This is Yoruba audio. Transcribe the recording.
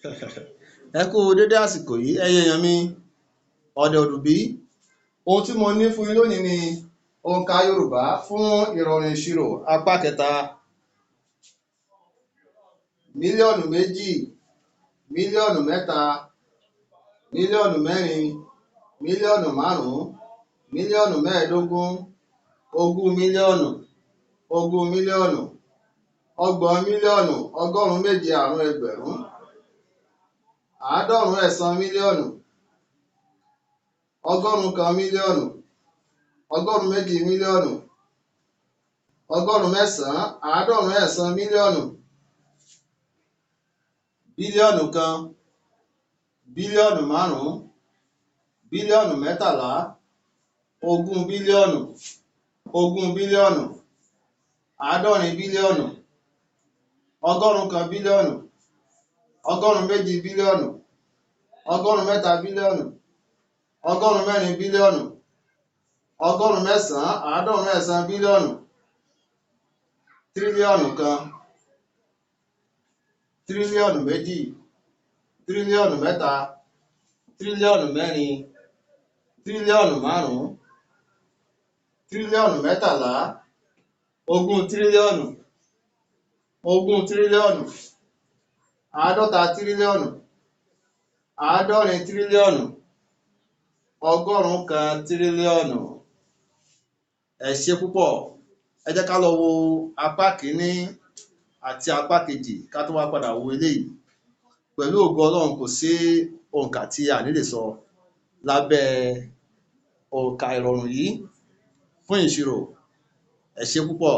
Ẹ kú dédé àsìkò yìí, ẹ̀yin èèyàn mi, ọ̀dẹ̀ òdùbí. Ohun tí mo ní fún yín lónìí ni òǹkà Yorùbá fún ìrọ̀rùn ìṣirò apá kẹta. Mílíọ̀nù méjì, mílíọ̀nù mẹ́ta, mílíọ̀nù mẹ́rin, mílíọ̀nù márùn-ún, mílíọ̀nù mẹ́ẹ̀ẹ́dógún, ogún mílíọ̀nù, ogún mílíọ̀nù, ọgbọ̀n mílíọ̀nù, ọgọ́rùn-ún méje àrún ẹgbẹ̀rún, àádọ́rùn-ún ẹ̀sán mílíọ̀nù, ọgọ́rùn-ún kan mílíọ̀nù, ọgọ́rùn-ún méjì mílíọ̀nù, ọgọ́rùn-ún mẹ́sàn-án, àádọ́rùn-ún ẹ̀sán mílíọ̀nù, bílíọ̀nù kan, bílíọ̀nù márùn-ún, bílíọ̀nù mẹ́tàlá, ogún bílíọ̀nù, ogún bílíọ̀nù, àádọ́rin bílíọ̀nù, ọgọ́rùn-ún kan bílíọ̀nù, ọgọ́rùn-ún méjì bílíọ̀nù, ọgọ́rùn-ún mẹ́ta bílíọ̀nù, ọgọ́rùn-ún mẹ́rin bílíọ̀nù, ọgọ́rùn-ún mẹ́sàn-án, àádọ́rùn-ún ẹ̀sán bílíọ̀nù, tírílíọ̀nù kan, tírílíọ̀nù méjì, tírílíọ̀nù mẹ́ta, tírílíọ̀nù mẹ́rin, tírílíọ̀nù márùn-ún, tírílíọ̀nù mẹ́tàlá, ogún tírílíọ̀nù, ogún tírílíọ̀nù, àádọ́ta tírílíọ̀nù, àádọ́rin tírílíọ̀nù, ọgọ́rùn-ún kan tírílíọ̀nù. Ẹ ṣé púpọ̀. Ẹ jẹ́ ká lọ wo apá kìíní àti apá kejì ká tó wá padà wo eléyìí. Pẹ̀lú ògo Ọlọ́run, kò sí òǹkà tí a ní lè sọ lábẹ́ òǹkà ìrọ̀rùn yìí fún ìṣirò. Ẹ ṣé púpọ̀.